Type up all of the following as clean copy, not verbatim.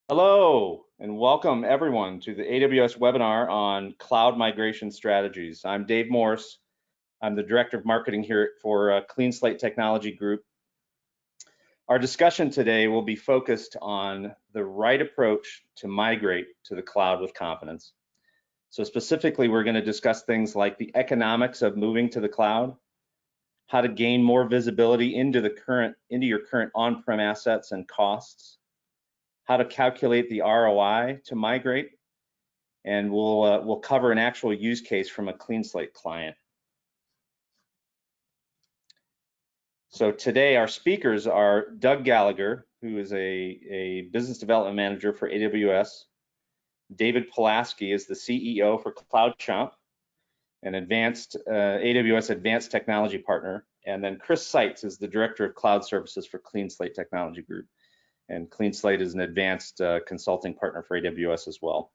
Hello, and welcome everyone to the AWS webinar on cloud migration strategies. I'm Dave Morse. I'm the Director of Marketing here for CleanSlate Technology Group. Our discussion today will be focused on the right approach to migrate to the cloud with confidence. So specifically, we're going to discuss things like the economics of moving to the cloud, how to gain more visibility into your current on-prem assets and costs, how to calculate the ROI to migrate, and we'll cover an actual use case from a CleanSlate client. So today our speakers are Doug Gallagher, who is a business development manager for AWS. David Pulaski is the CEO for CloudChomp, an AWS advanced technology partner. And then Chris Seitz is the director of cloud services for CleanSlate Technology Group. And CleanSlate is an advanced consulting partner for AWS as well.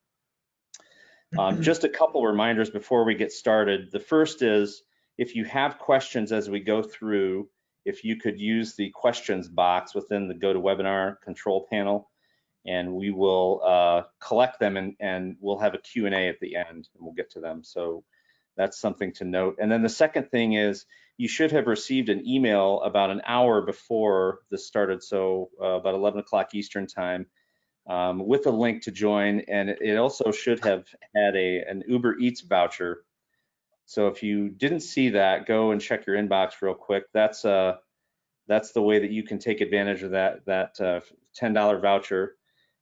Just a couple reminders before we get started. The first is, if you have questions as we go through, if you could use the questions box within the GoToWebinar control panel, and we will collect them and we'll have a Q&A at the end, and we'll get to them. So that's something to note. And then the second thing is, you should have received an email about an hour before this started, so about 11 o'clock Eastern time, with a link to join, and it also should have had an Uber Eats voucher. So if you didn't see that, go and check your inbox real quick. That's the way that you can take advantage of that $10 voucher.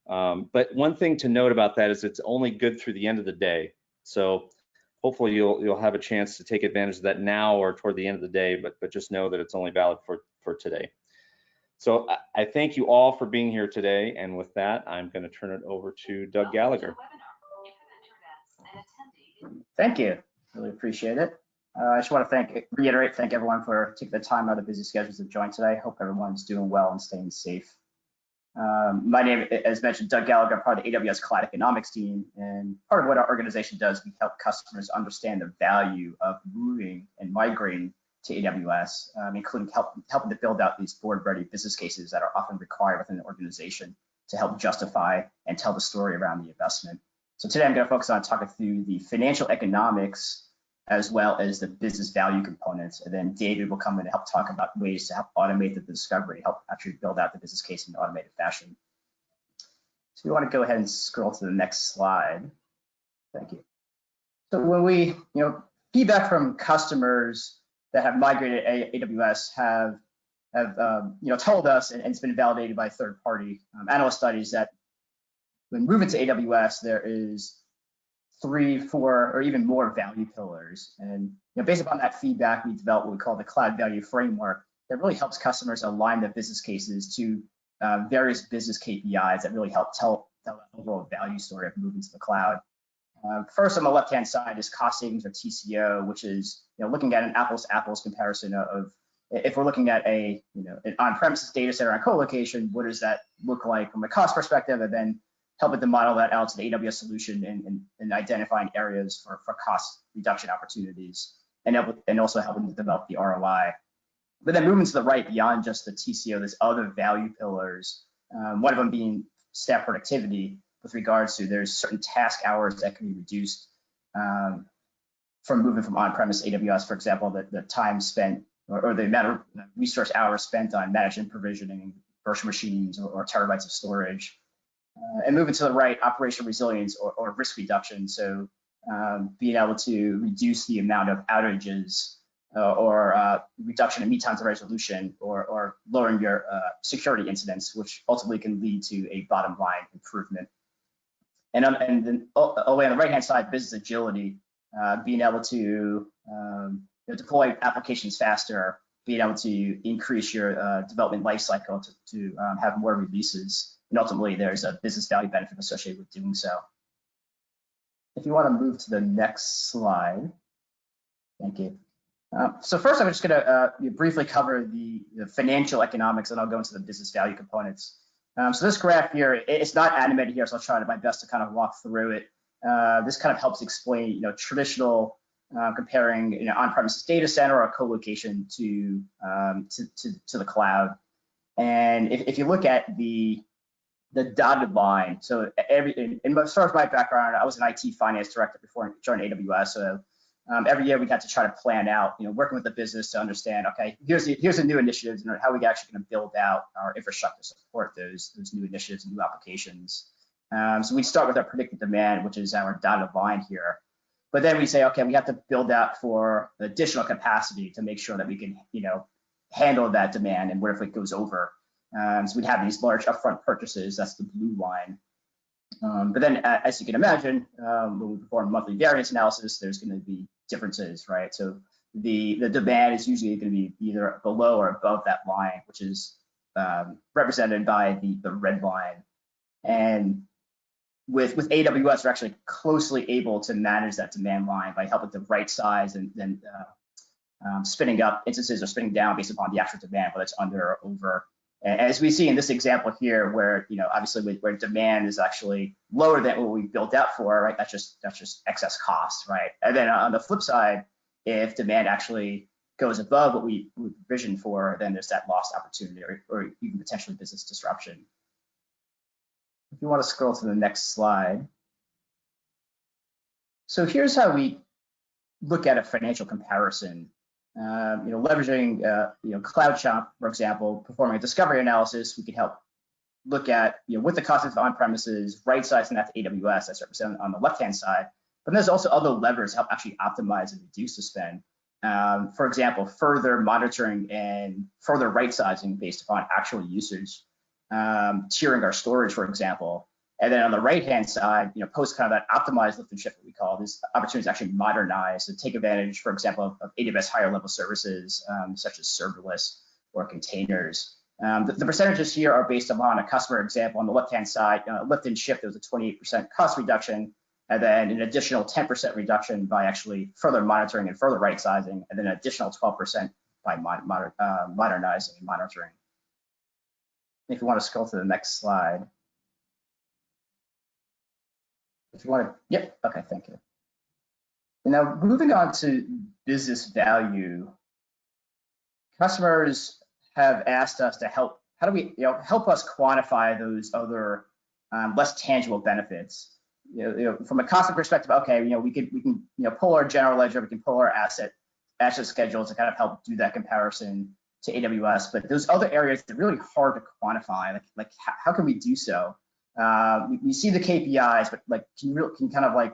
But one thing to note about that is it's only good through the end of the day. So hopefully you'll have a chance to take advantage of that now or toward the end of the day, but just know that it's only valid for today. So I thank you all for being here today, and with that, I'm going to turn it over to Doug Gallagher. Thank you. Really appreciate it. I just want to thank everyone for taking the time out of busy schedules to join today. Hope everyone's doing well and staying safe. My name, as mentioned, Doug Gallagher. I'm part of the AWS Cloud Economics team, and part of what our organization does, we help customers understand the value of moving and migrating to AWS, including helping to build out these board-ready business cases that are often required within an organization to help justify and tell the story around the investment. So today I'm going to focus on talking through the financial economics as well as the business value components, and then David will come in and help talk about ways to help automate the discovery, help actually build out the business case in an automated fashion. So we want to go ahead and scroll to the next slide. Thank you. So when we, feedback from customers that have migrated AWS have told us, and it's been validated by third-party analyst studies, that when moving to AWS, there is 3, 4, or even more value pillars. And based upon that feedback, we developed what we call the cloud value framework that really helps customers align their business cases to various business KPIs that really help tell the overall value story of moving to the cloud. First, on the left-hand side is cost savings, or TCO, which is looking at an apples-to-apples comparison of, if we're looking at an on-premises data center on co-location, what does that look like from a cost perspective, and then helping to model that out to the AWS solution and identifying areas for cost reduction opportunities, and also helping to develop the ROI. But then moving to the right, beyond just the TCO, there's other value pillars, one of them being staff productivity, with regards to there's certain task hours that can be reduced from moving from on-premise AWS, for example, the time spent or the amount of resource hours spent on managing provisioning virtual machines or terabytes of storage. And moving to the right, operational resilience or risk reduction. So being able to reduce the amount of outages or reduction in mean time to resolution or lowering your security incidents, which ultimately can lead to a bottom line improvement. And then all the way on the right-hand side, business agility, being able to deploy applications faster, being able to increase your development lifecycle to have more releases. And ultimately, there's a business value benefit associated with doing so. If you want to move to the next slide, thank you. So first, I'm just going to briefly cover the financial economics, and I'll go into the business value components. So this graph here, it's not animated here, so I'll try my best to kind of walk through it. This kind of helps explain, traditional comparing, on-premises data center or co-location to the cloud. And if you look at the the dotted line. So as far as my background, I was an IT finance director before joining AWS. So every year we got to try to plan out, working with the business to understand, okay, here's the new initiatives and how we actually going to build out our infrastructure to support those new initiatives and new applications. So we start with our predicted demand, which is our dotted line here. But then we say, okay, we have to build out for additional capacity to make sure that we can, handle that demand, and what if it goes over? So we'd have these large upfront purchases, that's the blue line. But then, as you can imagine, when we perform monthly variance analysis, there's going to be differences, right? So the demand is usually going to be either below or above that line, which is represented by the red line. And with AWS, we're actually closely able to manage that demand line by helping to right size and then spinning up instances or spinning down based upon the actual demand, whether it's under or over. And as we see in this example here, where obviously where demand is actually lower than what we built out for, right? That's just excess cost, right? And then on the flip side, if demand actually goes above what we provisioned for, then there's that lost opportunity or even potentially business disruption. If you want to scroll to the next slide. So here's how we look at a financial comparison. Leveraging CloudChomp, for example, performing a discovery analysis, we can help look at what the cost is on premises, right sizing that to AWS, that's represented on the left-hand side. But there's also other levers to help actually optimize and reduce the spend. For example, further monitoring and further right sizing based upon actual usage, tiering our storage, for example. And then on the right-hand side, post kind of that optimized lift and shift, what we call this opportunity to actually modernize and take advantage, for example, of AWS higher level services, such as serverless or containers. The percentages here are based upon a customer example. On the left-hand side, lift and shift, there was a 28% cost reduction, and then an additional 10% reduction by actually further monitoring and further right-sizing, and then an additional 12% by modernizing and monitoring. If you want to scroll to the next slide. If you want to, yep, okay, thank you. And now moving on to business value, customers have asked us to help. How do we, help us quantify those other less tangible benefits? From a cost perspective, okay, we can pull our general ledger, we can pull our asset schedule to kind of help do that comparison to AWS. But those other areas, they're really hard to quantify. Like how can we do so? We see the KPIs, but can kind of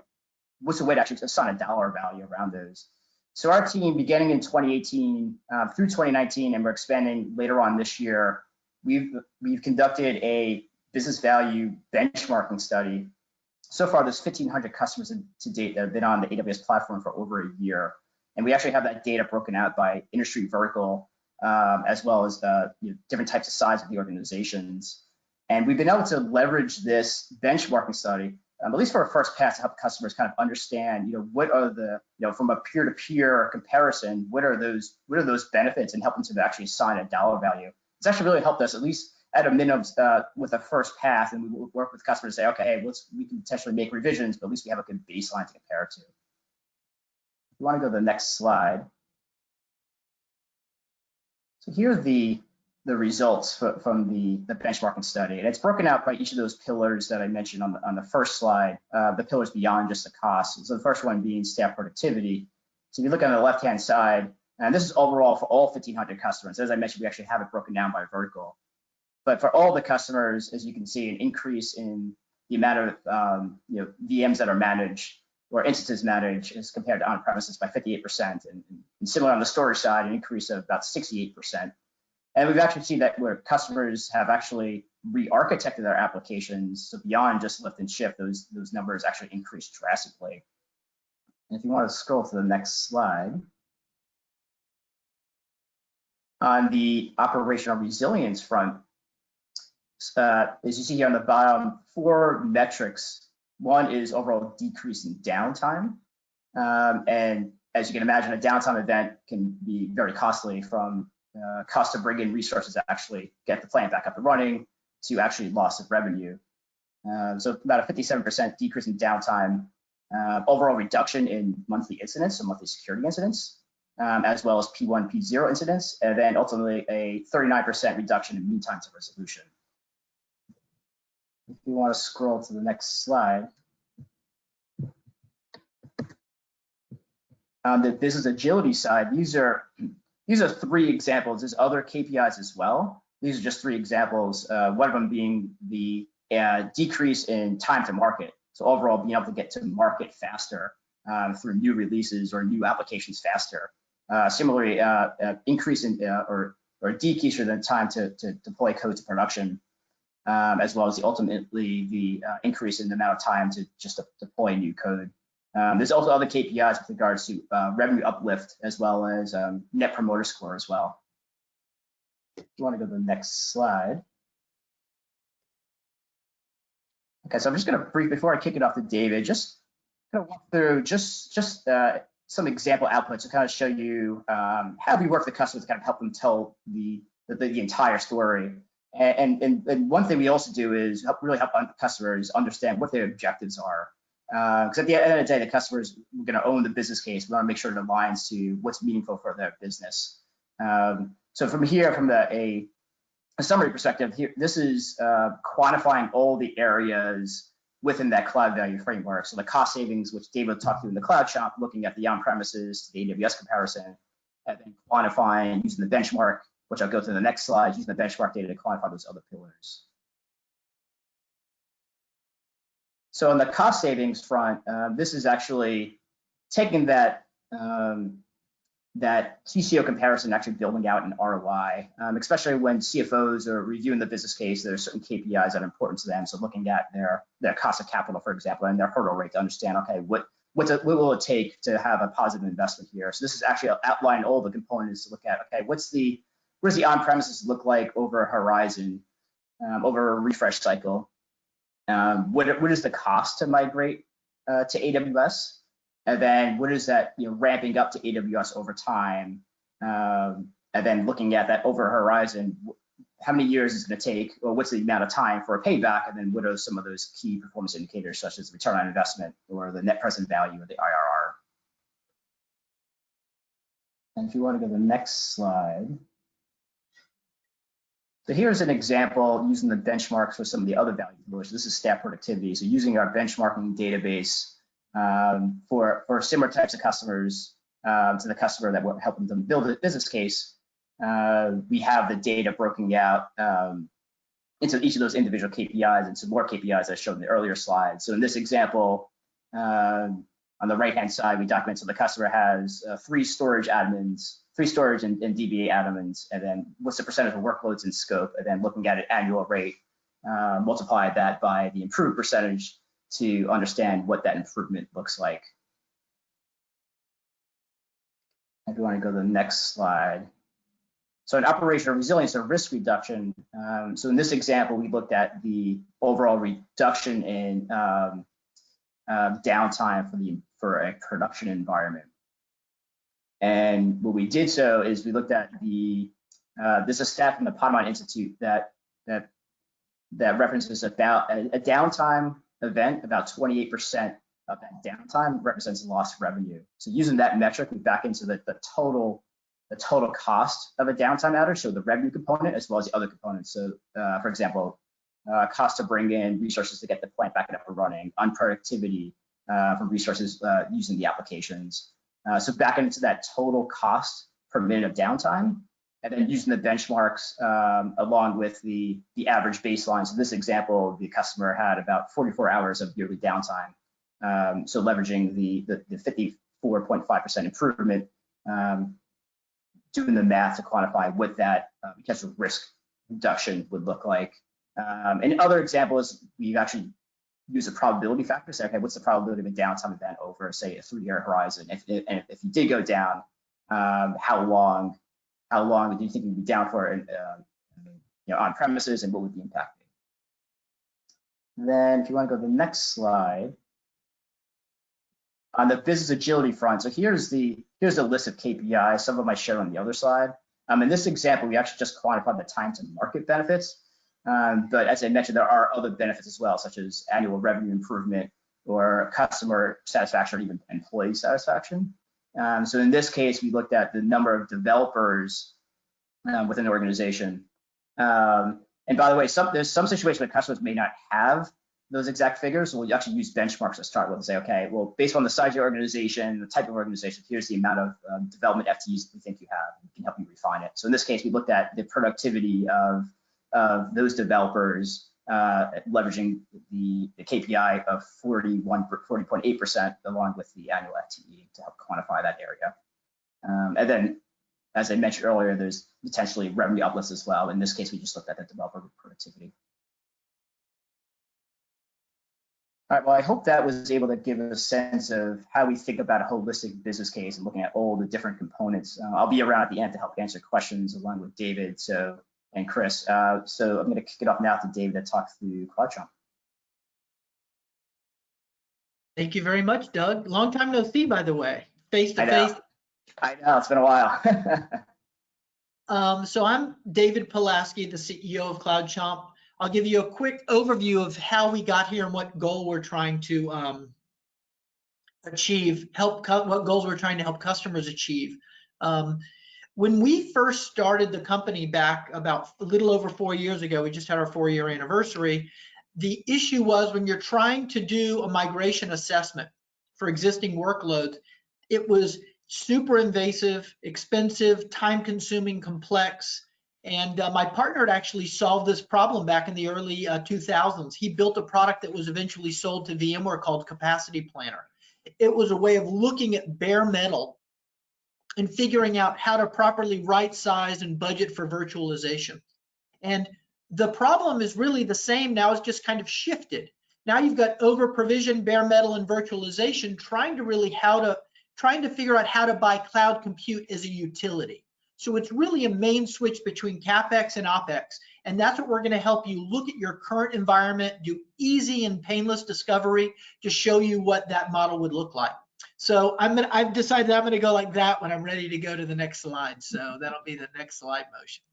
what's the way to actually assign a dollar value around those? So our team, beginning in 2018 through 2019, and we're expanding later on this year, we've conducted a business value benchmarking study. So far, there's 1,500 customers to date that have been on the AWS platform for over a year, and we actually have that data broken out by industry vertical, as well as different types of size of the organizations. And we've been able to leverage this benchmarking study, at least for a first pass, to help customers kind of understand, what are the, from a peer-to-peer comparison, what are those benefits, and help them to actually assign a dollar value. It's actually really helped us, at least at a minimum, with a first pass, and we will work with customers to say, okay, hey, we can potentially make revisions, but at least we have a good baseline to compare it to. If you want to go to the next slide. So here are the results from the benchmarking study, and it's broken out by each of those pillars that I mentioned on the first slide, the pillars beyond just the cost. So the first one being staff productivity. So if you look on the left-hand side, and this is overall for all 1,500 customers. As I mentioned, we actually have it broken down by vertical. But for all the customers, as you can see, an increase in the amount of VMs that are managed or instances managed as compared to on-premises by 58%, and similar on the storage side, an increase of about 68%. And we've actually seen that where customers have actually re-architected their applications, so beyond just lift and shift, those numbers actually increased drastically. And if you want to scroll to the next slide. On the operational resilience front, as you see here on the bottom, 4 metrics. One is overall decrease in downtime. And as you can imagine, a downtime event can be very costly, from cost to bring in resources to actually get the plant back up and running to actually loss of revenue. So about a 57% decrease in downtime, overall reduction in monthly incidents, so monthly security incidents, as well as P1, P0 incidents, and then ultimately a 39% reduction in mean time to resolution. If you want to scroll to the next slide, on the business agility side, these are 3 examples. There's other KPIs as well. These are just 3 examples. One of them being the decrease in time to market. So overall, being able to get to market faster through new releases or new applications faster. Similarly, increase in or decrease in the time to deploy code to production, as well as ultimately the increase in the amount of time to just deploy new code. There's also other KPIs with regards to revenue uplift, as well as net promoter score as well. If you want to go to the next slide. Okay, so I'm just going to brief, before I kick it off to David, just kind of walk through some example outputs to kind of show you how we work with the customers to kind of help them tell the entire story. And one thing we also do is really help customers understand what their objectives are. Because at the end of the day, the customers are going to own the business case. We want to make sure it aligns to what's meaningful for their business. So from here, from a summary perspective, here, this is quantifying all the areas within that cloud value framework. So the cost savings, which David talked through in the CloudChomp, looking at the on-premises to the AWS comparison, and then quantifying using the benchmark, which I'll go to the next slide, using the benchmark data to quantify those other pillars. So on the cost savings front, this is actually taking that TCO comparison, actually building out an ROI, especially when CFOs are reviewing the business case. There are certain KPIs that are important to them. So looking at their cost of capital, for example, and their hurdle rate to understand, okay, what will it take to have a positive investment here? So this is actually outlining all the components to look at. Okay, what does the on-premises look like over a horizon, over a refresh cycle? What is the cost to migrate to AWS? And then what is that, ramping up to AWS over time? And then looking at that over a horizon, how many years is it going to take, or what's the amount of time for a payback? And then what are some of those key performance indicators, such as return on investment or the net present value or the IRR? And if you want to go to the next slide. So here's an example using the benchmarks for some of the other value pillars. This is staff productivity. So using our benchmarking database for similar types of customers to the customer that we're helping them build a business case, we have the data broken out into each of those individual KPIs and some more KPIs I showed in the earlier slide. So in this example, on the right-hand side, we document so the customer has 3 storage admins, 3 storage and DBA admins, and then what's the percentage of workloads in scope, and then looking at an annual rate, multiply that by the improved percentage to understand what that improvement looks like. If you want to go to the next slide. So in operational resilience or risk reduction, so in this example, we looked at the overall reduction in downtime for a production environment. And what we did so is we looked at this is a stat from the Ponemon Institute that references about a downtime event, about 28% of that downtime represents lost revenue. So using that metric, we back into the total cost of a downtime outage, so the revenue component as well as the other components. So for example, cost to bring in resources to get the plant back up and running, unproductivity from resources using the applications. So back into that total cost per minute of downtime, and then using the benchmarks along with the average baseline. So this example, the customer had about 44 hours of yearly downtime. So leveraging the 54.5% improvement, doing the math to quantify what that potential risk reduction would look like. And other examples, we've actually used a probability factor. Say, okay, what's the probability of a downtime event over, say, a 3-year horizon? If you did go down, how long do you think you'd be down for, on premises, and what would the impact be? Then, if you want to go to the next slide, on the business agility front, so here's the list of KPIs. Some of them I showed on the other side. In this example, we actually just quantified the time to market benefits. But as I mentioned, there are other benefits as well, such as annual revenue improvement or customer satisfaction or even employee satisfaction. So in this case, we looked at the number of developers within the organization. And by the way, there's some situations where customers may not have those exact figures, so we'll actually use benchmarks to start with and say, okay, well, based on the size of your organization, the type of organization, here's the amount of development FTEs we think you have. We can help you refine it. So in this case, we looked at the productivity of those developers leveraging the KPI of 40.8% along with the annual FTE to help quantify that area. And then, as I mentioned earlier, there's potentially revenue uplifts as well. In this case, we just looked at the developer productivity. All right, well, I hope that was able to give a sense of how we think about a holistic business case and looking at all the different components. I'll be around at the end to help answer questions along with David and Chris. So I'm going to kick it off now to David to talk through CloudChomp. Thank you very much, Doug. Long time no see, by the way, face to face. I know, it's been a while. So I'm David Pulaski, the CEO of CloudChomp. I'll give you a quick overview of how we got here and what goal we're trying to achieve, what goals we're trying to help customers achieve. When we first started the company back about a little over 4 years ago, we just had our 4-year anniversary. The issue was when you're trying to do a migration assessment for existing workloads, it was super invasive, expensive, time-consuming, complex. And my partner had actually solved this problem back in the early 2000s. He built a product that was eventually sold to VMware called Capacity Planner. It was a way of looking at bare metal and figuring out how to properly right size and budget for virtualization. And the problem is really the same now, it's just kind of shifted. Now you've got over provisioned bare metal and virtualization trying to figure out how to buy cloud compute as a utility. So it's really a main switch between CapEx and OpEx. And that's what we're going to help you look at your current environment, do easy and painless discovery to show you what that model would look like. So I've decided I'm going to go like that when I'm ready to go to the next slide. So that'll be the next slide motion.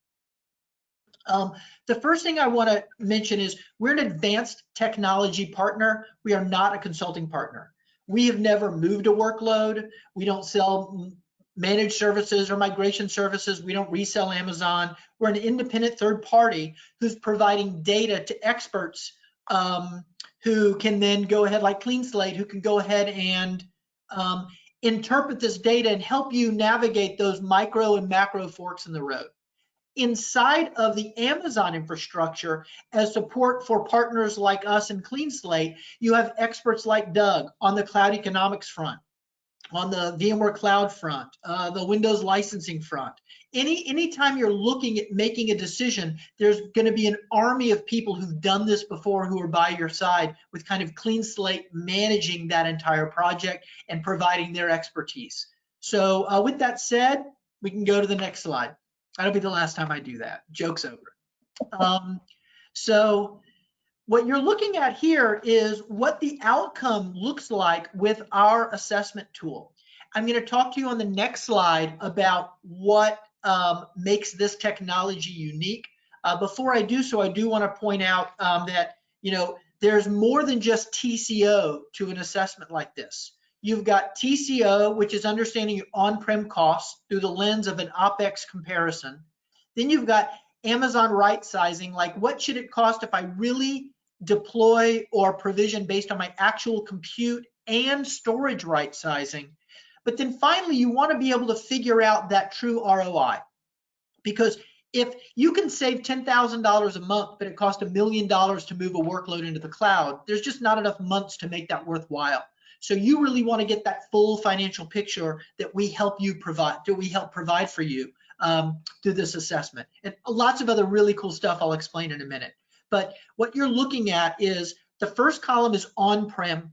The first thing I want to mention is we're an advanced technology partner. We are not a consulting partner. We have never moved a workload. We don't sell managed services or migration services. We don't resell Amazon. We're an independent third party who's providing data to experts who can then go ahead, like CleanSlate, who can go ahead and interpret this data and help you navigate those micro and macro forks in the road. Inside of the Amazon infrastructure, as support for partners like us and CleanSlate, you have experts like Doug on the cloud economics front, on the VMware Cloud front, the Windows licensing front. Anytime you're looking at making a decision, there's going to be an army of people who've done this before who are by your side with kind of CleanSlate managing that entire project and providing their expertise. So with that said, we can go to the next slide. That'll be the last time I do that. Joke's over. So what you're looking at here is what the outcome looks like with our assessment tool. I'm going to talk to you on the next slide about what makes this technology unique. Before I do so, I do want to point out that there's more than just TCO to an assessment like this. You've got TCO, which is understanding your on-prem costs through the lens of an OpEx comparison. Then you've got Amazon right sizing, like what should it cost if I really deploy or provision based on my actual compute and storage right sizing. But then finally, you want to be able to figure out that true ROI. Because if you can save $10,000 a month, but it costs $1 million to move a workload into the cloud, there's just not enough months to make that worthwhile. So you really want to get that full financial picture that we help you provide, that we help provide for you through this assessment. And lots of other really cool stuff I'll explain in a minute. But what you're looking at is the first column is on-prem.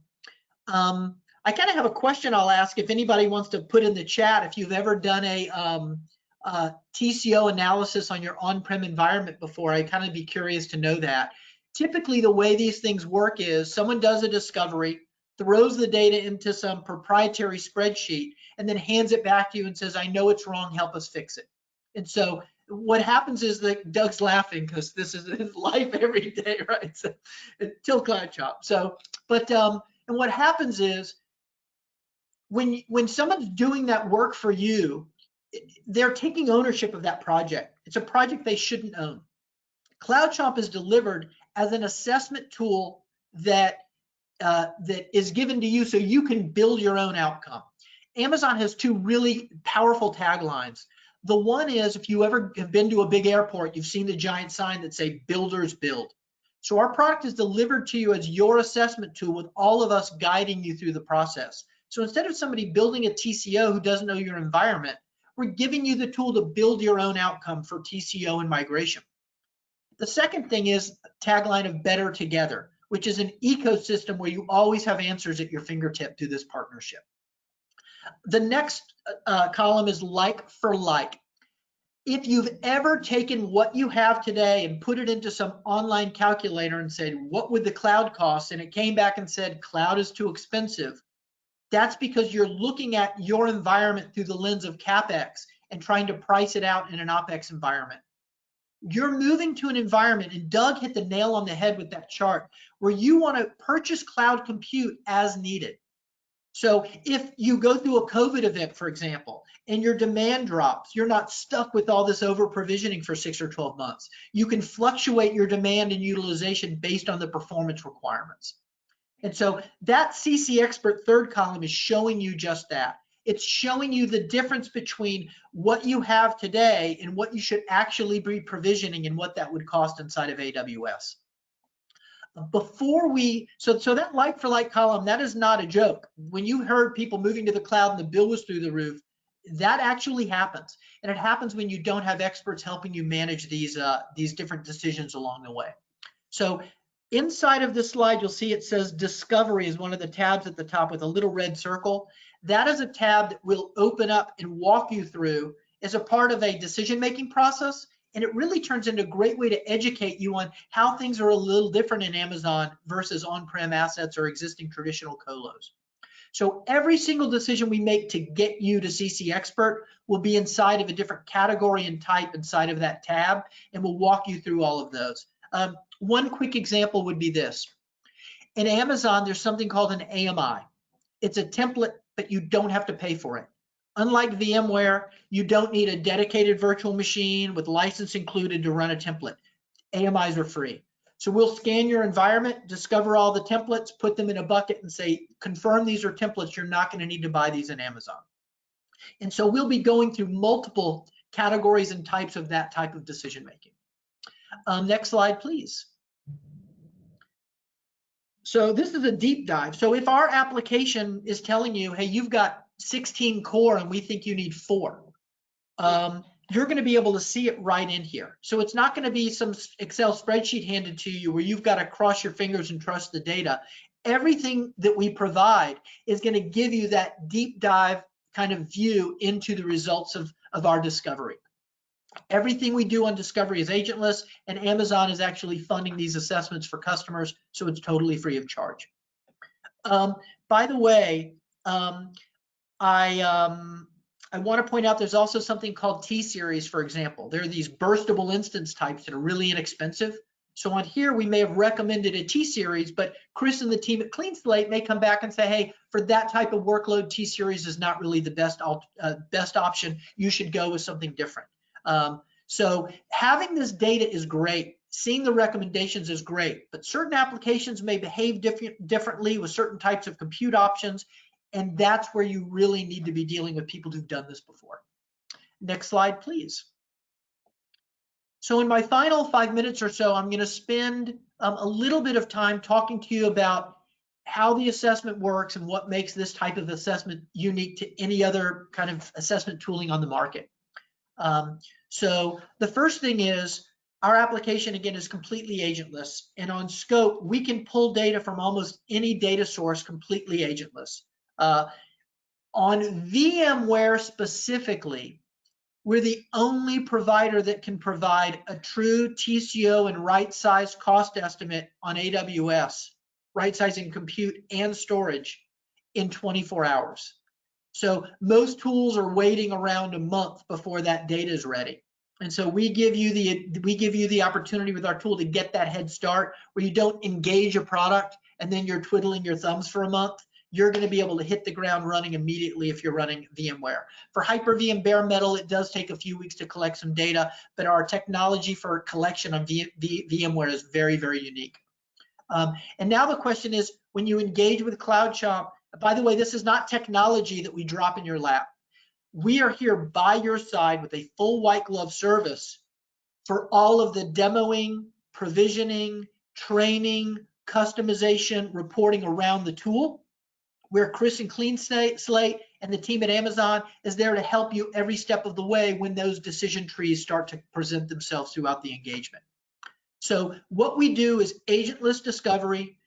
I kind of have a question I'll ask if anybody wants to put in the chat if you've ever done a TCO analysis on your on-prem environment before. I'd kind of be curious to know that. Typically, the way these things work is someone does a discovery, throws the data into some proprietary spreadsheet, and then hands it back to you and says, I know it's wrong, help us fix it. And so what happens is that Doug's laughing because this is his life every day, right? So, till CloudChomp. So, but, and what happens is when someone's doing that work for you, they're taking ownership of that project. It's a project they shouldn't own. CloudChomp is delivered as an assessment tool that is given to you so you can build your own outcome. Amazon has two really powerful taglines. The one is, if you ever have been to a big airport, you've seen the giant sign that say builders build. So our product is delivered to you as your assessment tool with all of us guiding you through the process. So instead of somebody building a TCO who doesn't know your environment, we're giving you the tool to build your own outcome for TCO and migration. The second thing is tagline of better together, which is an ecosystem where you always have answers at your fingertip through this partnership. The next column is like for like. If you've ever taken what you have today and put it into some online calculator and said, what would the cloud cost? And it came back and said, cloud is too expensive. That's because you're looking at your environment through the lens of CapEx and trying to price it out in an OpEx environment. You're moving to an environment, and Doug hit the nail on the head with that chart, where you want to purchase cloud compute as needed. So if you go through a COVID event, for example, and your demand drops, you're not stuck with all this over provisioning for 6 or 12 months. You can fluctuate your demand and utilization based on the performance requirements. And so that CC Expert third column is showing you just that. It's showing you the difference between what you have today and what you should actually be provisioning and what that would cost inside of AWS. So that like for like column, that is not a joke. When you heard people moving to the cloud and the bill was through the roof, that actually happens. And it happens when you don't have experts helping you manage these different decisions along the way. So inside of this slide, you'll see it says Discovery is one of the tabs at the top with a little red circle. That is a tab that will open up and walk you through as a part of a decision-making process. And it really turns into a great way to educate you on how things are a little different in Amazon versus on-prem assets or existing traditional colos. So every single decision we make to get you to CC Expert will be inside of a different category and type inside of that tab, and we'll walk you through all of those. One quick example would be this. In Amazon, there's something called an AMI. It's a template, but you don't have to pay for it. Unlike VMware, you don't need a dedicated virtual machine with license included to run a template. AMIs are free. So we'll scan your environment, discover all the templates, put them in a bucket and say, confirm these are templates. You're not going to need to buy these in Amazon. And so we'll be going through multiple categories and types of that type of decision making. Next slide, please. So this is a deep dive. So if our application is telling you, hey, you've got 16 core and we think you need 4, you're going to be able to see it right in here. So it's not going to be some Excel spreadsheet handed to you where you've got to cross your fingers and trust the data. Everything that we provide is going to give you that deep dive kind of view into the results of our discovery. Everything we do on Discovery is agentless, and Amazon is actually funding these assessments for customers, so it's totally free of charge. By the way, I want to point out there's also something called T-Series, for example. There are these burstable instance types that are really inexpensive. So on here, we may have recommended a T-Series, but Chris and the team at CleanSlate may come back and say, hey, for that type of workload, T-Series is not really the best option. You should go with something different. So having this data is great. Seeing the recommendations is great, but certain applications may behave differently with certain types of compute options. And that's where you really need to be dealing with people who've done this before. Next slide, please. So in my final 5 minutes or so, I'm going to spend a little bit of time talking to you about how the assessment works and what makes this type of assessment unique to any other kind of assessment tooling on the market. So the first thing is our application, again, is completely agentless. And on scope, we can pull data from almost any data source completely agentless. On VMware specifically, we're the only provider that can provide a true TCO and right-sized cost estimate on AWS, right-sizing compute and storage in 24 hours. So most tools are waiting around a month before that data is ready. And so we give you the opportunity with our tool to get that head start where you don't engage a product and then you're twiddling your thumbs for a month. you're going to be able to hit the ground running immediately if you're running VMware. For Hyper-V and bare metal, it does take a few weeks to collect some data, but our technology for collection on VMware is very, very unique. And now the question is, when you engage with CloudChomp, by the way, this is not technology that we drop in your lap. We are here by your side with a full white glove service for all of the demoing, provisioning, training, customization, reporting around the tool, where Chris and CleanSlate and the team at Amazon is there to help you every step of the way when those decision trees start to present themselves throughout the engagement. So what we do is agentless discovery,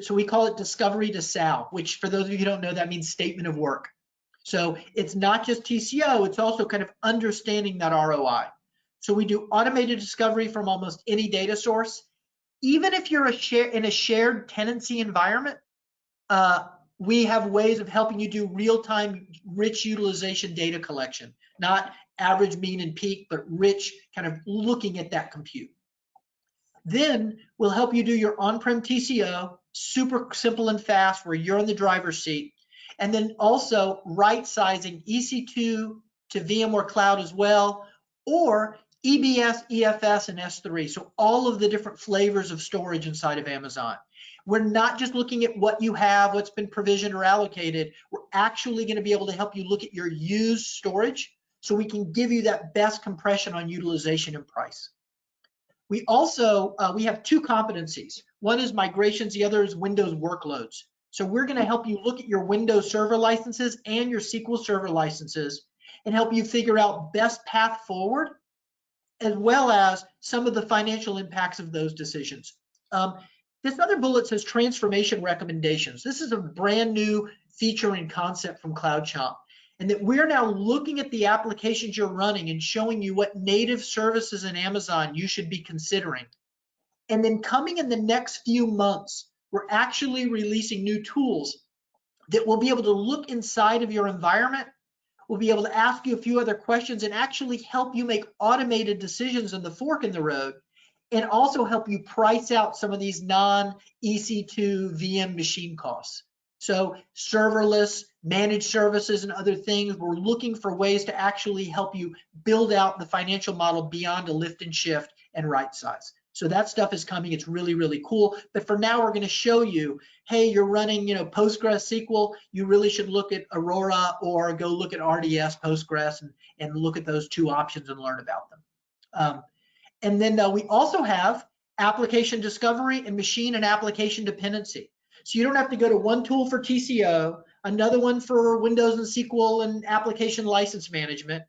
so we call it discovery to SAL, which for those of you who don't know, that means statement of work. So it's not just TCO, it's also kind of understanding that ROI. So we do automated discovery from almost any data source. Even if you're in a shared tenancy environment, we have ways of helping you do real-time rich utilization data collection, not average, mean, and peak, but rich, kind of looking at that compute. Then we'll help you do your on-prem TCO, super simple and fast, where you're in the driver's seat. And then also right-sizing EC2 to VMware Cloud as well, or EBS, EFS, and S3. So all of the different flavors of storage inside of Amazon. We're not just looking at what you have, what's been provisioned or allocated. We're actually going to be able to help you look at your used storage so we can give you that best compression on utilization and price. We also, we have two competencies. One is migrations, the other is Windows workloads. So we're going to help you look at your Windows Server licenses and your SQL Server licenses and help you figure out best path forward, as well as some of the financial impacts of those decisions. This other bullet says transformation recommendations. This is a brand new feature and concept from CloudChomp, and that we're now looking at the applications you're running and showing you what native services in Amazon you should be considering. And then coming in the next few months, we're actually releasing new tools that will be able to look inside of your environment. We'll be able to ask you a few other questions and actually help you make automated decisions in the fork in the road, and also help you price out some of these non-EC2 VM machine costs. So serverless, managed services, and other things, we're looking for ways to actually help you build out the financial model beyond a lift and shift and right size. So that stuff is coming. It's really, really cool. But for now, we're going to show you, hey, you're running, Postgres SQL, you really should look at Aurora or go look at RDS Postgres and look at those two options and learn about them. And then we also have application discovery and machine and application dependency. So you don't have to go to one tool for TCO, another one for Windows and SQL and application license management,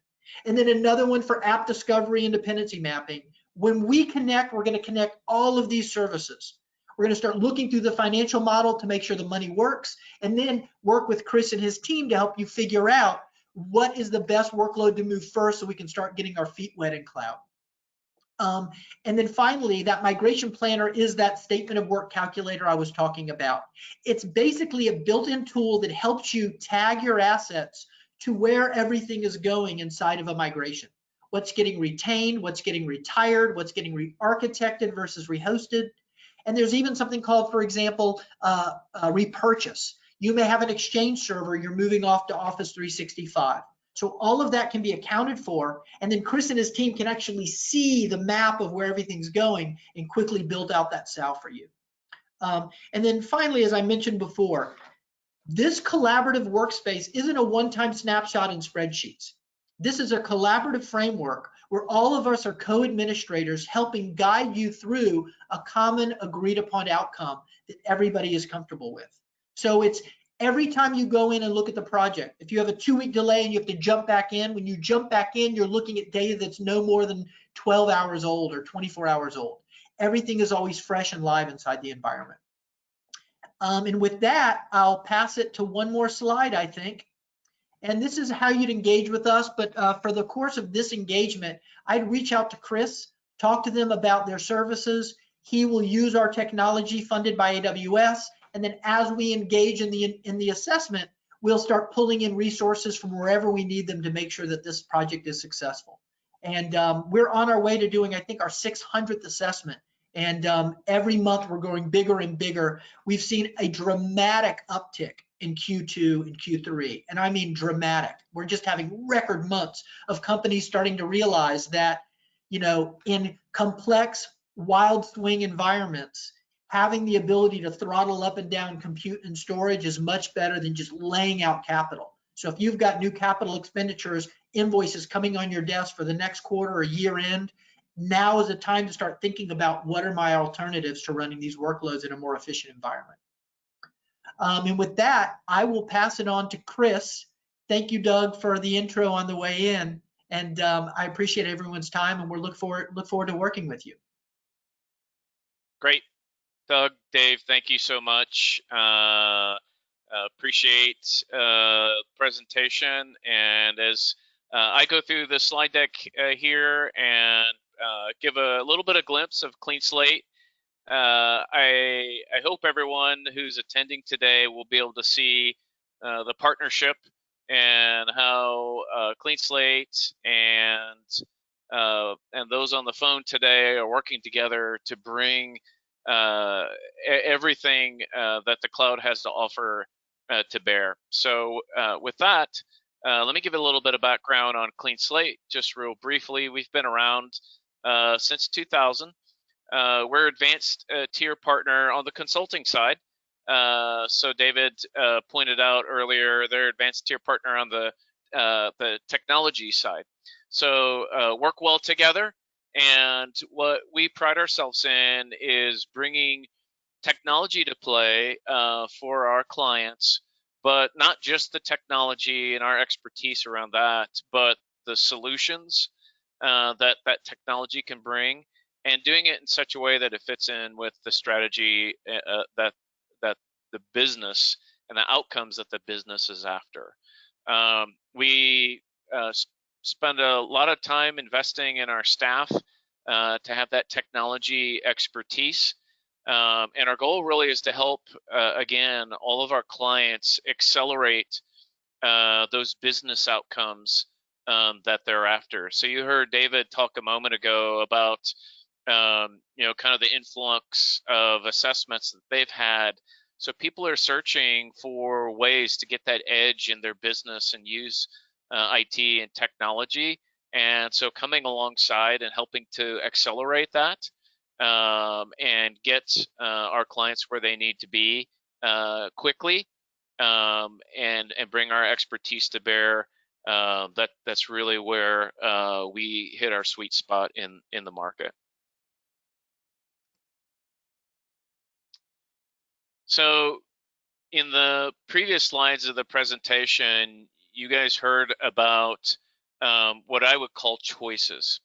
and then another one for app discovery and dependency mapping. When we connect, we're going to connect all of these services. We're going to start looking through the financial model to make sure the money works, and then work with Chris and his team to help you figure out what is the best workload to move first so we can start getting our feet wet in cloud. And then finally, that migration planner is that statement of work calculator I was talking about. It's basically a built-in tool that helps you tag your assets to where everything is going inside of a migration. What's getting retained, what's getting retired, what's getting re-architected versus rehosted. And there's even something called, for example, repurchase. You may have an Exchange server you're moving off to Office 365. So all of that can be accounted for, and then Chris and his team can actually see the map of where everything's going and quickly build out that SAL for you. And then finally, as I mentioned before, this collaborative workspace isn't a one-time snapshot in spreadsheets. This is a collaborative framework where all of us are co-administrators helping guide you through a common agreed upon outcome that everybody is comfortable with. So it's every time you go in and look at the project, if you have a 2-week delay and you have to jump back in, when you jump back in, you're looking at data that's no more than 12 hours old or 24 hours old. Everything is always fresh and live inside the environment. And with that, I'll pass it to one more slide, I think. And this is how you'd engage with us. But for the course of this engagement, I'd reach out to Chris, talk to them about their services. He will use our technology funded by AWS. And then as we engage in the assessment, we'll start pulling in resources from wherever we need them to make sure that this project is successful. And we're on our way to doing, I think, our 600th assessment And every month we're going bigger and bigger. We've seen a dramatic uptick in Q2 and Q3, and I mean dramatic. We're just having record months of companies starting to realize that, in complex, wild swing environments, having the ability to throttle up and down compute and storage is much better than just laying out capital. So if you've got new capital expenditures, invoices coming on your desk for the next quarter or year end, now is the time to start thinking about what are my alternatives to running these workloads in a more efficient environment. And with that, I will pass it on to Chris. Thank you, Doug, for the intro on the way in. And I appreciate everyone's time, and we'll look forward to working with you. Great. Doug, Dave, thank you so much. Appreciate presentation. And as I go through the slide deck here and give a little bit of glimpse of CleanSlate, I hope everyone who's attending today will be able to see the partnership and how CleanSlate and those on the phone today are working together to bring everything that the cloud has to offer to bear. So with that, let me give a little bit of background on CleanSlate, just real briefly. We've been around since 2000. We're advanced tier partner on the consulting side. So David pointed out earlier, they're advanced tier partner on the technology side. So work well together. And what we pride ourselves in is bringing technology to play for our clients, but not just the technology and our expertise around that, but the solutions that technology can bring, and doing it in such a way that it fits in with the strategy that the business and the outcomes that the business is after. We spend a lot of time investing in our staff to have that technology expertise. And our goal really is to help, again, all of our clients accelerate those business outcomes that they're after. So you heard David talk a moment ago about, kind of the influx of assessments that they've had. So people are searching for ways to get that edge in their business and use IT and technology. And so coming alongside and helping to accelerate that and get our clients where they need to be quickly and bring our expertise to bear, that's really where we hit our sweet spot in the market. So in the previous slides of the presentation, you guys heard about what I would call choices.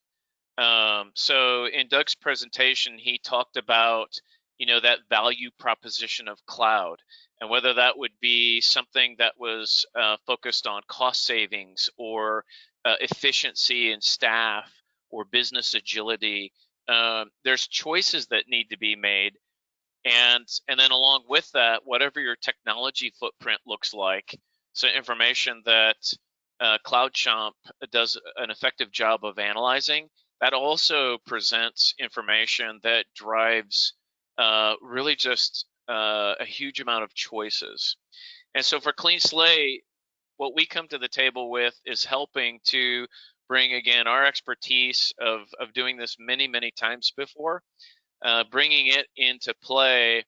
So in Doug's presentation, he talked about, that value proposition of cloud, and whether that would be something that was focused on cost savings or efficiency in staff or business agility. There's choices that need to be made. And then along with that, whatever your technology footprint looks like, so information that CloudChomp does an effective job of analyzing, that also presents information that drives really just a huge amount of choices. And so for CleanSlate, what we come to the table with is helping to bring, again, our expertise of doing this many, many times before, bringing it into play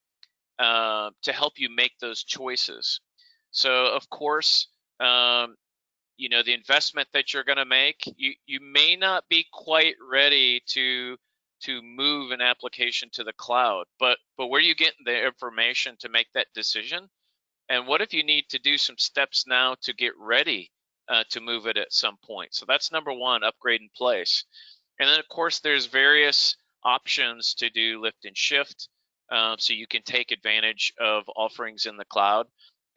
to help you make those choices. So, of course, the investment that you're going to make, you may not be quite ready to move an application to the cloud, but where are you getting the information to make that decision? And what if you need to do some steps now to get ready to move it at some point? So that's number one, upgrade in place. And then, of course, there's various options to do lift and shift, so you can take advantage of offerings in the cloud.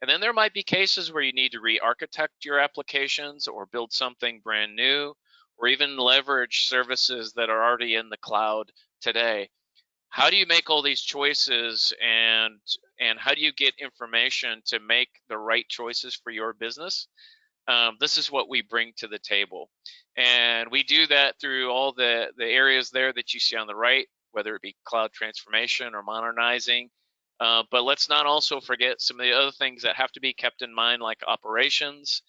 And then there might be cases where you need to re-architect your applications or build something brand new, or even leverage services that are already in the cloud today. How do you make all these choices, and how do you get information to make the right choices for your business? This is what we bring to the table. And we do that through all the areas there that you see on the right. whether it be cloud transformation or modernizing. But let's not also forget some of the other things that have to be kept in mind, like operations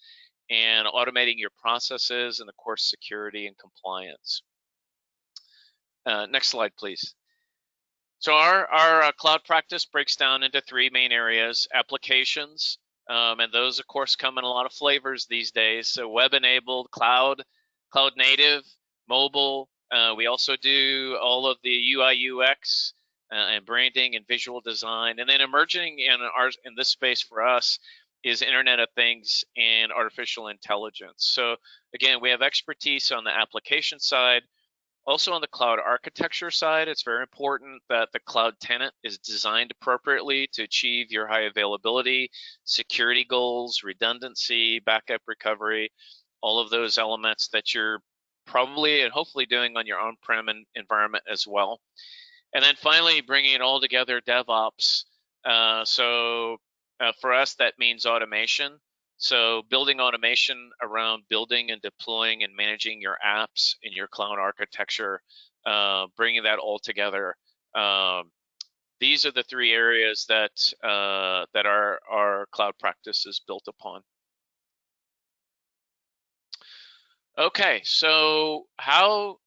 and automating your processes, and of course, security and compliance. Next slide, please. So our cloud practice breaks down into three main areas: applications, and those, of course, come in a lot of flavors these days. So web-enabled, cloud native, mobile. We also do all of the UI, UX, and branding and visual design. And then emerging in this space for us is Internet of Things and artificial intelligence. So again, we have expertise on the application side. Also on the cloud architecture side, it's very important that the cloud tenant is designed appropriately to achieve your high availability, security goals, redundancy, backup recovery, all of those elements that you're probably and hopefully doing on your on-prem environment as well. And then finally, bringing it all together, DevOps. For us, that means automation. So building automation around building and deploying and managing your apps in your cloud architecture, bringing that all together. These are the three areas that our cloud practice is built upon. Okay, so how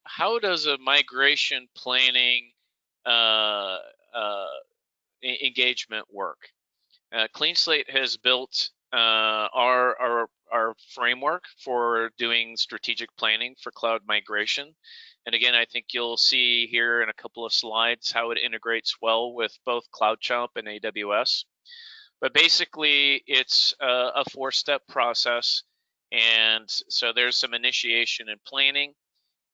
does a migration planning engagement work? CleanSlate has built our framework for doing strategic planning for cloud migration. And again, I think you'll see here in a couple of slides how it integrates well with both CloudChomp and AWS. But basically, it's a four-step process. And so there's some initiation and planning.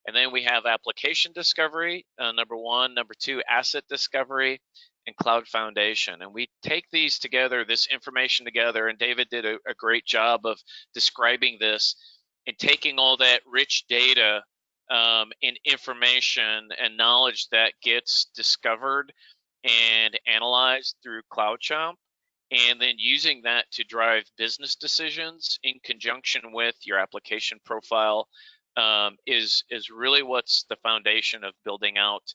And then we have application discovery, number one. Number two, asset discovery, and cloud foundation. And we take these together, this information together, and David did a great job of describing this and taking all that rich data and information and knowledge that gets discovered and analyzed through CloudChomp, and then using that to drive business decisions in conjunction with your application profile is really what's the foundation of building out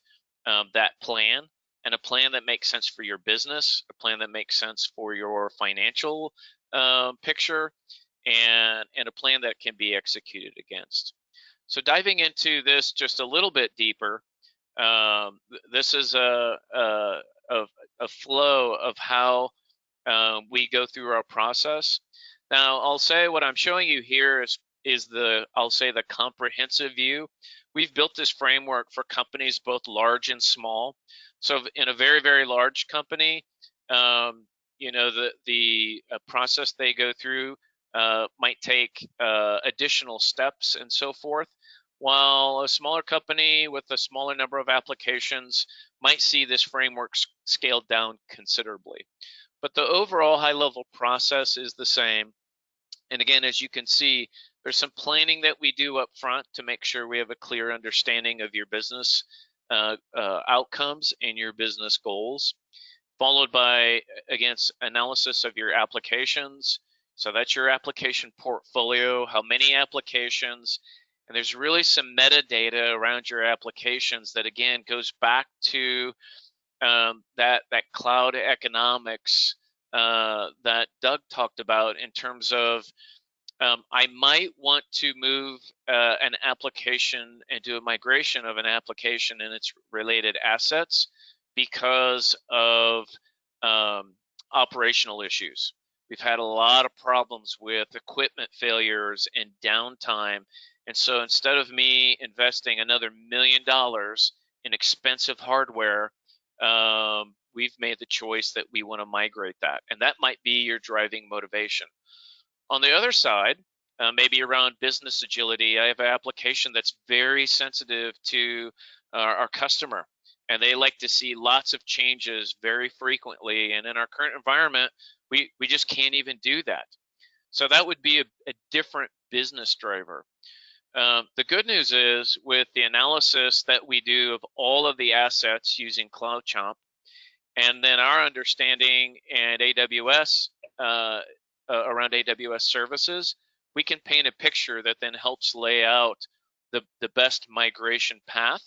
that plan, and a plan that makes sense for your business, a plan that makes sense for your financial picture, and a plan that can be executed against. So diving into this just a little bit deeper, this is a flow of how we go through our process. Now, I'll say what I'm showing you here is the comprehensive view. We've built this framework for companies both large and small. So in a very, very large company, the process they go through might take additional steps and so forth, while a smaller company with a smaller number of applications might see this framework scaled down considerably. But the overall high-level process is the same. And again, as you can see, there's some planning that we do up front to make sure we have a clear understanding of your business outcomes and your business goals, followed by, again, analysis of your applications. So that's your application portfolio, how many applications, and there's really some metadata around your applications that, again, goes back to that cloud economics that Doug talked about in terms of I might want to move an application and do a migration of an application and its related assets because of operational issues. We've had a lot of problems with equipment failures and downtime. And so instead of me investing another $1 million in expensive hardware, we've made the choice that we want to migrate that. And that might be your driving motivation. On the other side, maybe around business agility, I have an application that's very sensitive to our customer, and they like to see lots of changes very frequently. And in our current environment, we just can't even do that. So that would be a different business driver. The good news is, with the analysis that we do of all of the assets using CloudChomp, and then our understanding and AWS around AWS services, we can paint a picture that then helps lay out the best migration path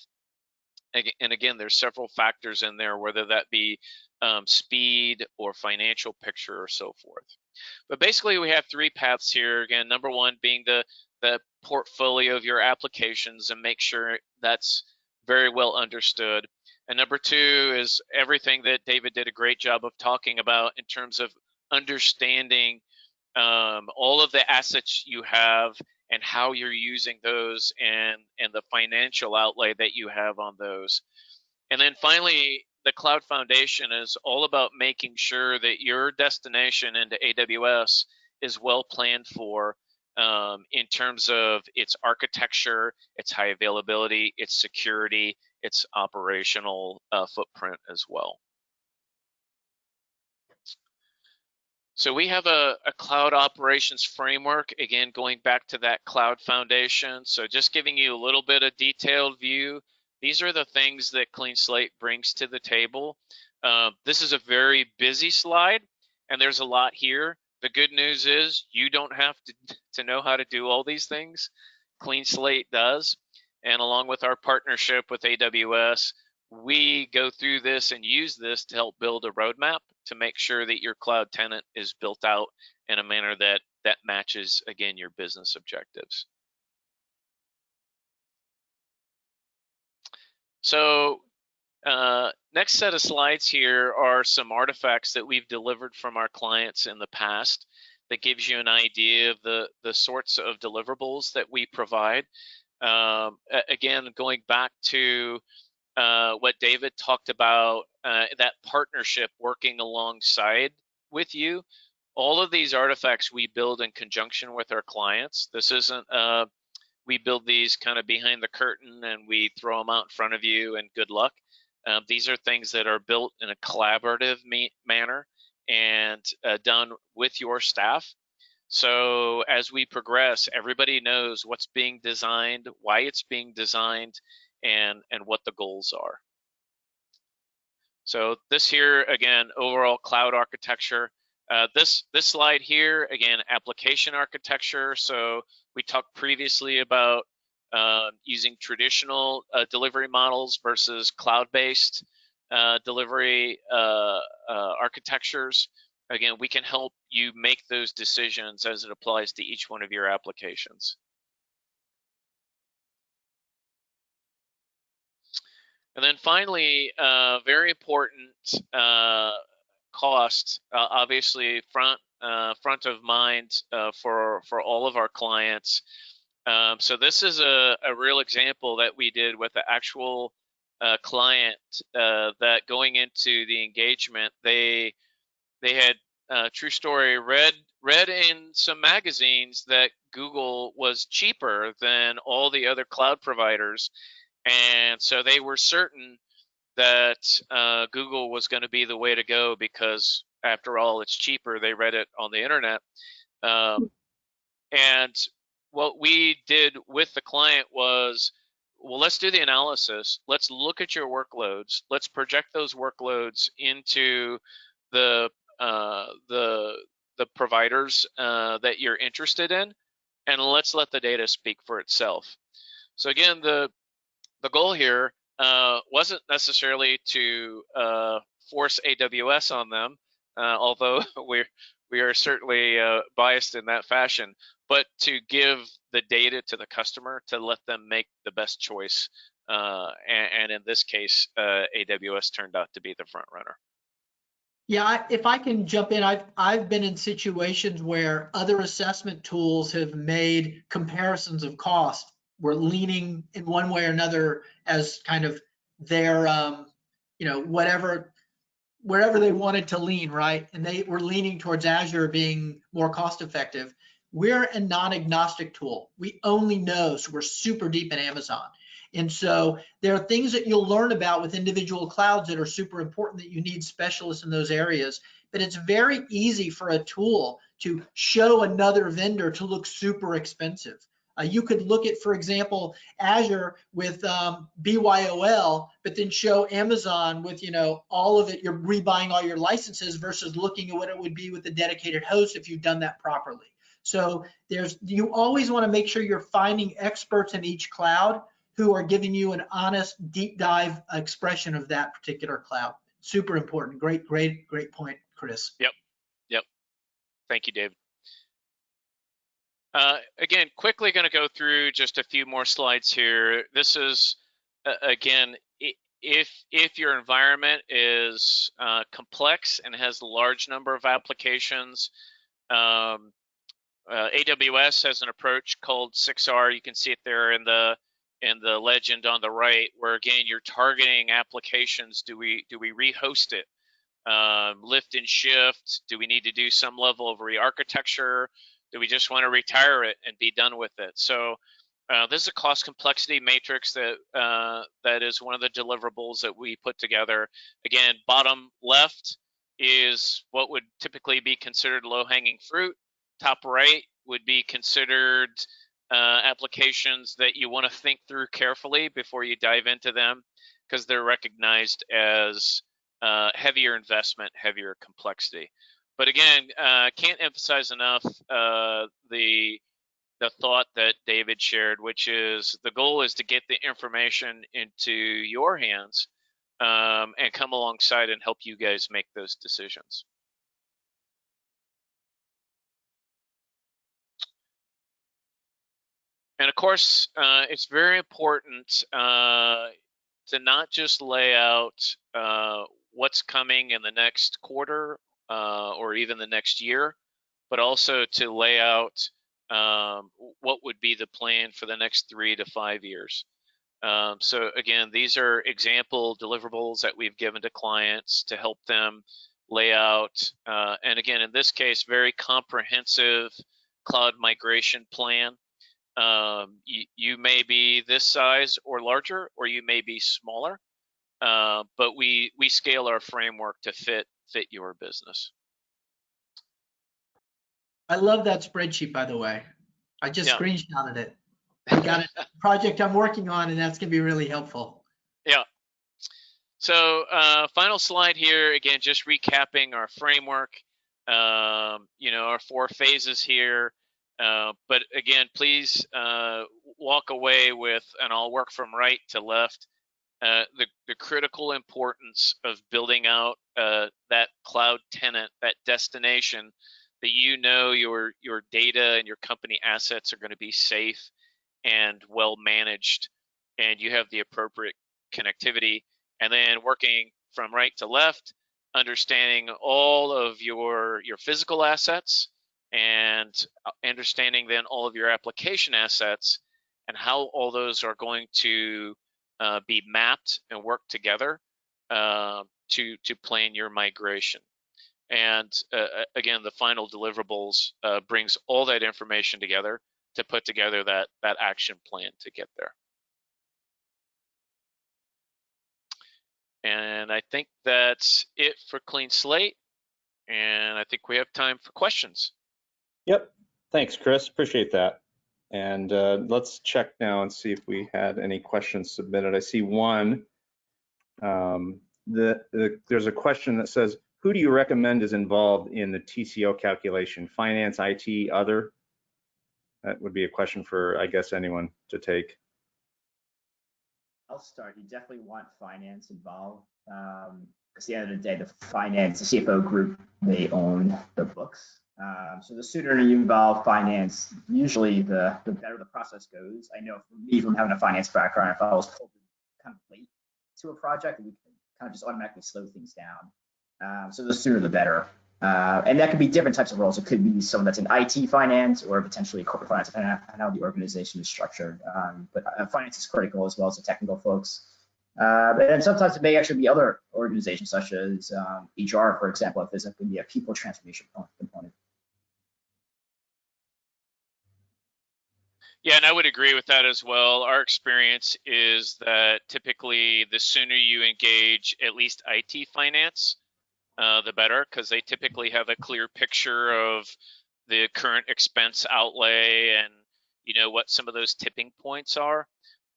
And again, there's several factors in there, whether that be speed or financial picture or so forth. But basically, we have three paths here. Again, number one being the portfolio of your applications and make sure that's very well understood. And number two is everything that David did a great job of talking about in terms of understanding all of the assets you have and how you're using those and the financial outlay that you have on those. And then finally, the Cloud Foundation is all about making sure that your destination into AWS is well planned for in terms of its architecture, its high availability, its security, its operational footprint as well. So we have a cloud operations framework, again, going back to that Cloud Foundation. So just giving you a little bit of detailed view. These are the things that CleanSlate brings to the table. This is a very busy slide, and there's a lot here. The good news is you don't have to know how to do all these things. CleanSlate does. And along with our partnership with AWS, we go through this and use this to help build a roadmap to make sure that your cloud tenant is built out in a manner that matches, again, your business objectives. So next set of slides here are some artifacts that we've delivered from our clients in the past that gives you an idea of the sorts of deliverables that we provide. Again, going back to what David talked about, that partnership working alongside with you. All of these artifacts we build in conjunction with our clients. This isn't we build these kind of behind the curtain and we throw them out in front of you and good luck. These are things that are built in a collaborative manner and done with your staff. So as we progress, everybody knows what's being designed, why it's being designed, and what the goals are. So this here, again, overall cloud architecture. This slide here, again, application architecture. So we talked previously about using traditional delivery models versus cloud-based delivery architectures. Again, we can help you make those decisions as it applies to each one of your applications. And then finally, very important cost, obviously front of mind for all of our clients. So this is a real example that we did with the actual client that going into the engagement, they had, true story, read in some magazines that Google was cheaper than all the other cloud providers. And so they were certain that Google was going to be the way to go because, after all, it's cheaper. They read it on the internet. And what we did with the client was, well, let's do the analysis. Let's look at your workloads. Let's project those workloads into the providers that you're interested in, and let's let the data speak for itself. So again, the goal here wasn't necessarily to force AWS on them, although we are certainly biased in that fashion, but to give the data to the customer to let them make the best choice. And in this case, AWS turned out to be the front runner. Yeah, if I can jump in, I've been in situations where other assessment tools have made comparisons of cost. We're leaning in one way or another as kind of their, wherever they wanted to lean, right? And they were leaning towards Azure being more cost effective. We're a non-agnostic tool. We only know, so we're super deep in Amazon. And so there are things that you'll learn about with individual clouds that are super important that you need specialists in those areas. But it's very easy for a tool to show another vendor to look super expensive. You could look at, for example, Azure with BYOL, but then show Amazon with, all of it, you're rebuying all your licenses versus looking at what it would be with a dedicated host if you've done that properly. So you always want to make sure you're finding experts in each cloud who are giving you an honest, deep dive expression of that particular cloud. Super important. Great point, Chris. Yep. Thank you, David. Again, quickly going to go through just a few more slides here. This is, again, if your environment is complex and has a large number of applications, AWS has an approach called 6R. You can see it there in the legend on the right, where again you're targeting applications. Do we rehost it? Lift and shift? Do we need to do some level of re-architecture? Do we just want to retire it and be done with it? So this is a cost complexity matrix that is one of the deliverables that we put together. Again, bottom left is what would typically be considered low-hanging fruit. Top right would be considered applications that you want to think through carefully before you dive into them, because they're recognized as heavier investment, heavier complexity. But again, can't emphasize enough the thought that David shared, which is the goal is to get the information into your hands and come alongside and help you guys make those decisions. And of course, it's very important to not just lay out what's coming in the next quarter or even the next year, but also to lay out what would be the plan for the next 3 to 5 years. So again, these are example deliverables that we've given to clients to help them lay out, and again, in this case, very comprehensive cloud migration plan. You may be this size or larger, or you may be smaller, but we scale our framework to fit your business. I love that spreadsheet, by the way. I just screenshotted it. I got a project I'm working on, and that's going to be really helpful. Yeah. So final slide here, again, just recapping our framework, our 4 phases here. But again, please walk away with, and I'll work from right to left, the critical importance of building out that cloud tenant, that destination that your data and your company assets are going to be safe and well managed, and you have the appropriate connectivity. And then working from right to left, understanding all of your physical assets, and understanding then all of your application assets and how all those are going to be mapped and work together to plan your migration. And again, the final deliverables brings all that information together to put together that action plan to get there. And I think that's it for CleanSlate. And I think we have time for questions. Yep. Thanks, Chris. Appreciate that. And let's check now and see if we had any questions submitted. I see one. There's a question that says, who do you recommend is involved in the TCO calculation? Finance, IT, other? That would be a question for, I guess, anyone to take. I'll start. You definitely want finance involved. Because at the end of the day, the CFO group, they own the books. So the sooner you involve finance, usually the better the process goes. I know for me, from having a finance background, if I was pulled kind of late to a project, we can kind of just automatically slow things down. So the sooner the better. And that could be different types of roles. It could be someone that's in IT finance or potentially corporate finance, depending on how the organization is structured. But finance is critical as well as the technical folks. And sometimes it may actually be other organizations, such as HR, for example, if there's going to be a people transformation component. Yeah, and I would agree with that as well. Our experience is that typically the sooner you engage at least IT finance, the better, because they typically have a clear picture of the current expense outlay and what some of those tipping points are.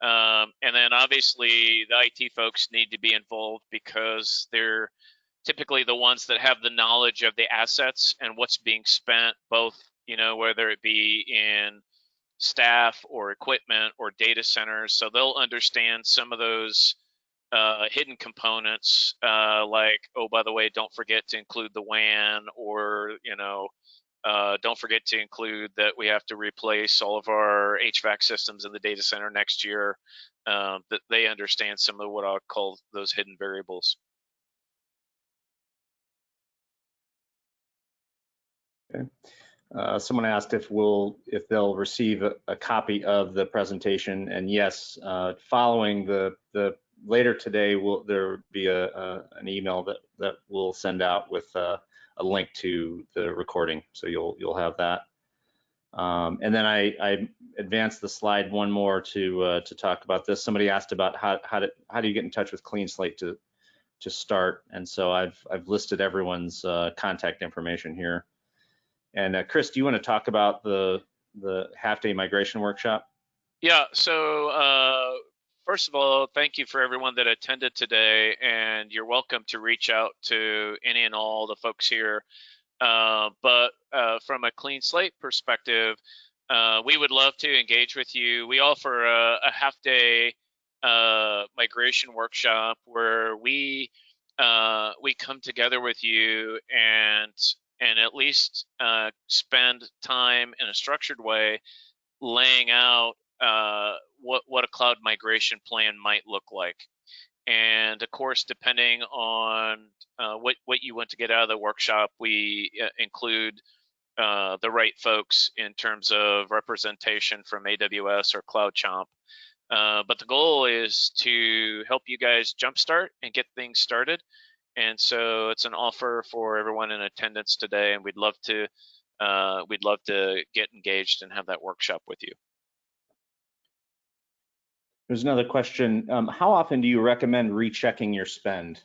And then obviously the IT folks need to be involved because they're typically the ones that have the knowledge of the assets and what's being spent, both whether it be in staff or equipment or data centers, so they'll understand some of those hidden components, like, oh, by the way, don't forget to include the WAN, or don't forget to include that we have to replace all of our HVAC systems in the data center next year. That they understand some of what I'll call those hidden variables. Okay. Someone asked if they'll receive a copy of the presentation, and yes, following the later today, there will be an email that we'll send out with a link to the recording, so you'll have that. And then I advanced the slide one more to talk about this. Somebody asked about how do you get in touch with CleanSlate to start, and so I've listed everyone's contact information here. And Chris, do you want to talk about the half-day migration workshop? Yeah, so first of all, thank you for everyone that attended today, and you're welcome to reach out to any and all the folks here. But from a CleanSlate perspective, we would love to engage with you. We offer a half-day migration workshop where we come together with you and at least spend time in a structured way laying out what a cloud migration plan might look like. And of course, depending on what you want to get out of the workshop, we include the right folks in terms of representation from AWS or CloudChomp. But the goal is to help you guys jumpstart and get things started. And so it's an offer for everyone in attendance today, and we'd love to get engaged and have that workshop with you. There's another question. How often do you recommend rechecking your spend?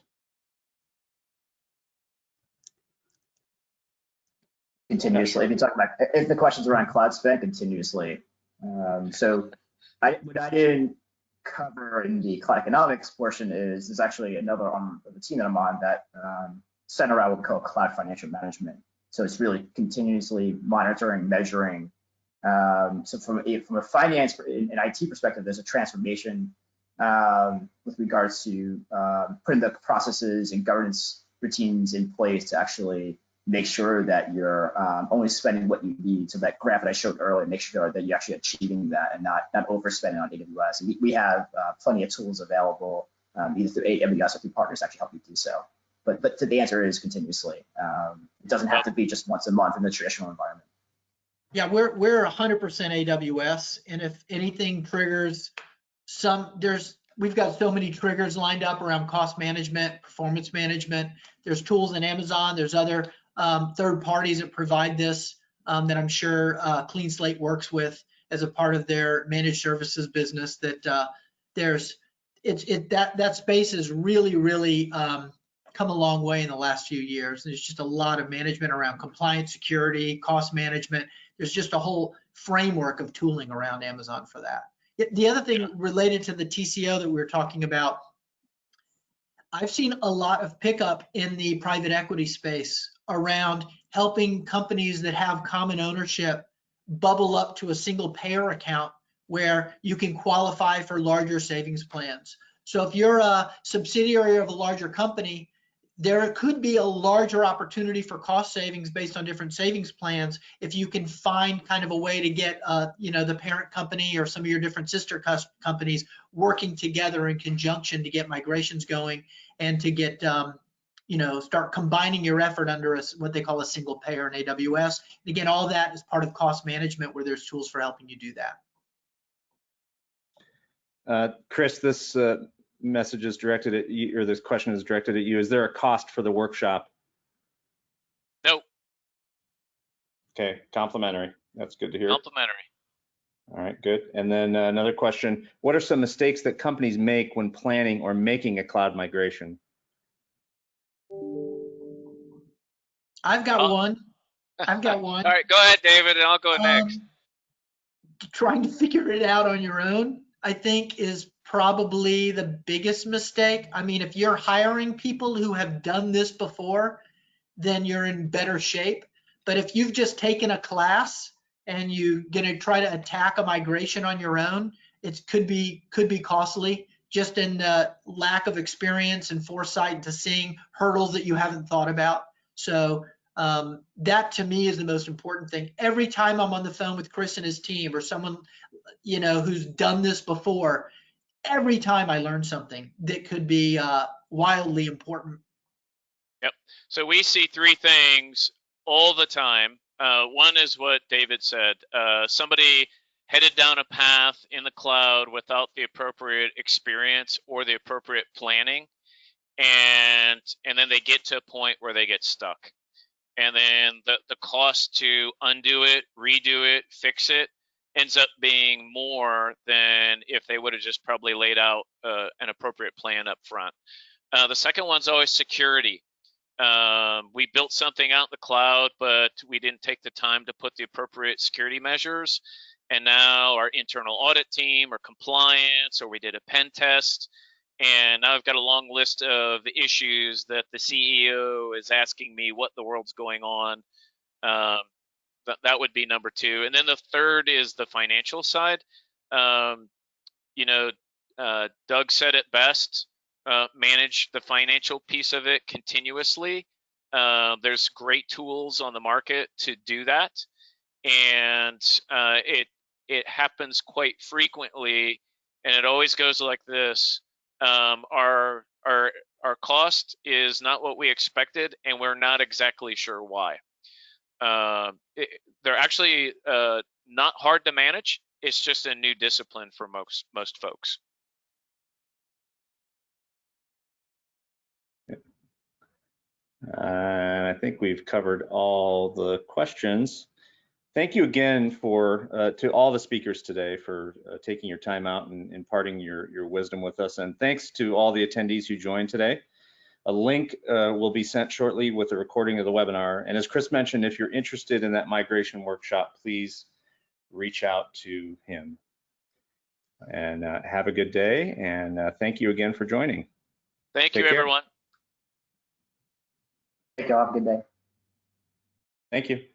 Continuously. If you talk about, if the question's around cloud spend, continuously. So what I didn't cover in the cloud economics portion is there's actually another on the team that I'm on that center around what we call cloud financial management. So it's really continuously monitoring, measuring. So from a finance and IT perspective, there's a transformation with regards to putting the processes and governance routines in place to actually make sure that you're only spending what you need. So that graph that I showed earlier, make sure that you're actually achieving that and not overspending on AWS. And we have plenty of tools available, either through AWS or through partners to actually help you do so. But the answer is continuously. It doesn't have to be just once a month in the traditional environment. Yeah, we're 100% AWS, and if anything triggers we've got so many triggers lined up around cost management, performance management. There's tools in Amazon. There's other third parties that provide this that I'm sure CleanSlate works with as a part of their managed services business. That that space has really come a long way in the last few years. There's just a lot of management around compliance, security, cost management. There's just a whole framework of tooling around Amazon for that. The other thing related to the TCO that we were talking about, I've seen a lot of pickup in the private equity space around helping companies that have common ownership bubble up to a single payer account where you can qualify for larger savings plans. So if you're a subsidiary of a larger company, there could be a larger opportunity for cost savings based on different savings plans if you can find kind of a way to get the parent company or some of your different sister companies working together in conjunction to get migrations going and to get start combining your effort under what they call a single payer in AWS. And again, all that is part of cost management where there's tools for helping you do that. Chris, this message is directed at you, or this question is directed at you. Is there a cost for the workshop? No. Okay, complimentary. That's good to hear. Complimentary. All right, good. And then another question: what are some mistakes that companies make when planning or making a cloud migration? I've got one. All right, go ahead, David, and I'll go next. Trying to figure it out on your own, I think, is probably the biggest mistake. I mean, if you're hiring people who have done this before, then you're in better shape. But if you've just taken a class and you're going to try to attack a migration on your own, it could be costly, just in the lack of experience and foresight into seeing hurdles that you haven't thought about. So that to me is the most important thing. Every time I'm on the phone with Chris and his team, or someone, you know, who's done this before, every time I learn something that could be wildly important. Yep. So we see three things all the time. One is what David said. Somebody headed down a path in the cloud without the appropriate experience or the appropriate planning, and then they get to a point where they get stuck. And then the cost to undo it, redo it, fix it ends up being more than if they would have just probably laid out an appropriate plan up front. The second one's always security. We built something out in the cloud, but we didn't take the time to put the appropriate security measures. And now our internal audit team or compliance, or we did a pen test. And now I've got a long list of the issues that the CEO is asking me what the world's going on. That would be number two. And then the third is the financial side. You know, Doug said it best. Manage the financial piece of it continuously. There's great tools on the market to do that, and it happens quite frequently, and it always goes like this: our cost is not what we expected, and we're not exactly sure why. They're actually not hard to manage. It's just a new discipline for most folks. I think we've covered all the questions. Thank you again to all the speakers today for taking your time out and imparting your wisdom with us. And thanks to all the attendees who joined today. A link will be sent shortly with a recording of the webinar. And as Chris mentioned, if you're interested in that migration workshop, please reach out to him. And have a good day. And thank you again for joining. Thank you, everyone. Take care. Have a good day. Thank you.